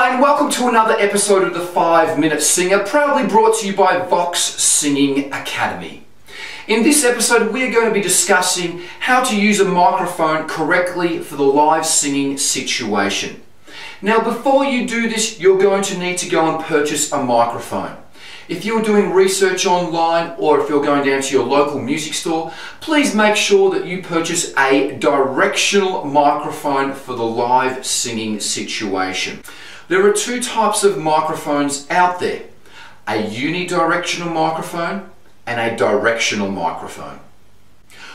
Hi and welcome to another episode of the 5-Minute Singer, proudly brought to you by Vox Singing Academy. In this episode we are going to be discussing how to use a microphone correctly for the live singing situation. Now before you do this, you're going to need to go and purchase a microphone. If you're doing research online or if you're going down to your local music store, please make sure that you purchase a directional microphone for the live singing situation. There are two types of microphones out there, a unidirectional microphone and a directional microphone.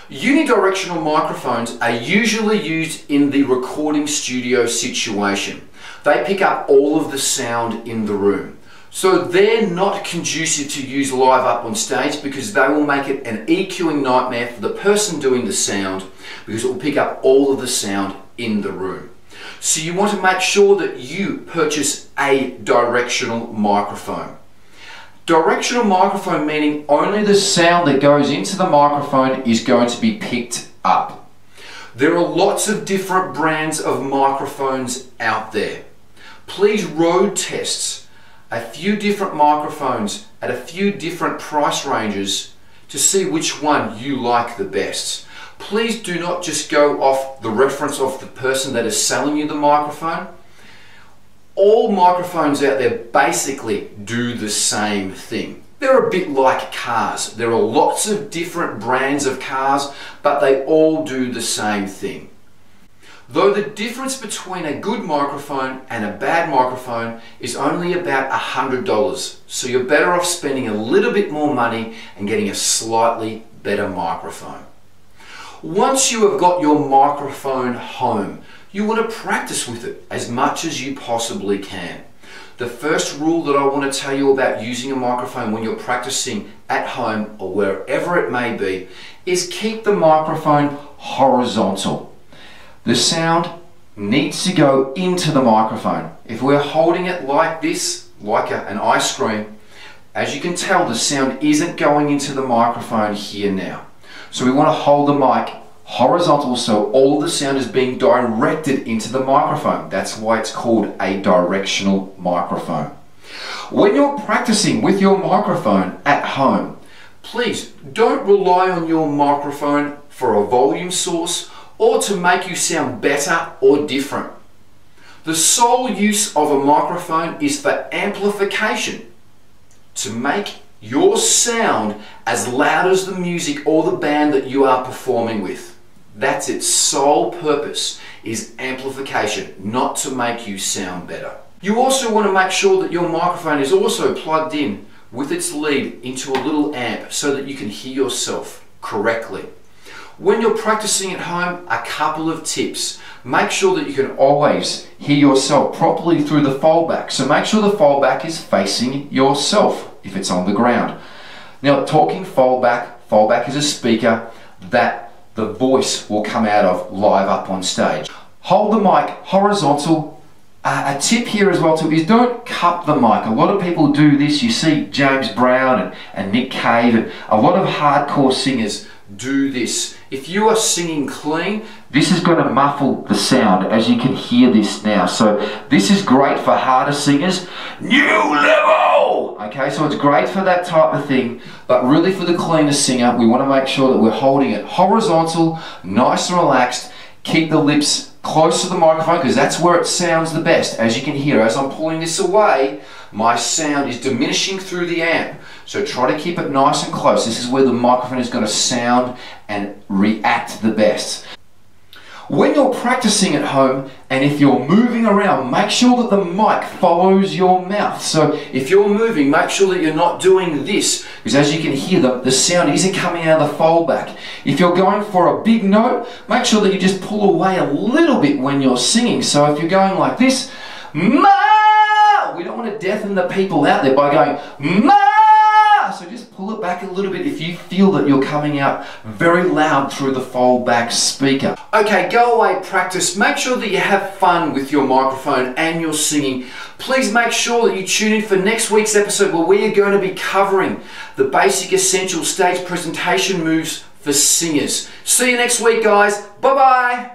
Unidirectional microphones are usually used in the recording studio situation. They pick up all of the sound in the room. So they're not conducive to use live up on stage because they will make it an EQing nightmare for the person doing the sound because it will pick up all of the sound in the room. So you want to make sure that you purchase a directional microphone. Directional microphone meaning only the sound that goes into the microphone is going to be picked up. There are lots of different brands of microphones out there. Please road test a few different microphones at a few different price ranges to see which one you like the best. Please do not just go off the reference of the person that is selling you the microphone. All microphones out there basically do the same thing. They're a bit like cars. There are lots of different brands of cars, but they all do the same thing. Though the difference between a good microphone and a bad microphone is only about $100, so you're better off spending a little bit more money and getting a slightly better microphone. Once you have got your microphone home, you want to practice with it as much as you possibly can. The first rule that I want to tell you about using a microphone when you're practicing at home or wherever it may be is keep the microphone horizontal. The sound needs to go into the microphone. If we're holding it like this, like an ice cream, as you can tell, the sound isn't going into the microphone here now. So we want to hold the mic horizontal so all the sound is being directed into the microphone. That's why it's called a directional microphone. When you're practicing with your microphone at home, please don't rely on your microphone for a volume source or to make you sound better or different. The sole use of a microphone is for amplification, to make your sound as loud as the music or the band that you are performing with. That's its sole purpose, is amplification, not to make you sound better. You also want to make sure that your microphone is also plugged in with its lead into a little amp so that you can hear yourself correctly. When you're practicing at home, a couple of tips. Make sure that you can always hear yourself properly through the foldback. So make sure the foldback is facing yourself if it's on the ground. Now talking foldback is a speaker that the voice will come out of live up on stage. Hold the mic horizontal. A tip here as well too is don't cup the mic. A lot of people do this. You see James Brown and Nick Cave and a lot of hardcore singers do this. If you are singing clean, this is going to muffle the sound, as you can hear this now. So this is great for harder singers. New level! Okay, so it's great for that type of thing, but really for the cleaner singer, we want to make sure that we're holding it horizontal, nice and relaxed. Keep the lips close to the microphone because that's where it sounds the best. As you can hear, as I'm pulling this away, my sound is diminishing through the amp. So try to keep it nice and close. This is where the microphone is going to sound and react the best. When you're practicing at home and if you're moving around, make sure that the mic follows your mouth. So if you're moving, make sure that you're not doing this because as you can hear, the sound isn't coming out of the foldback. If you're going for a big note, make sure that you just pull away a little bit when you're singing. So if you're going like this, ma, we don't want to deafen the people out there by going ma. So just pull it back a little bit if you feel that you're coming out very loud through the foldback speaker. Okay, go away, practice. Make sure that you have fun with your microphone and your singing. Please make sure that you tune in for next week's episode where we are going to be covering the basic essential stage presentation moves for singers. See you next week, guys. Bye-bye.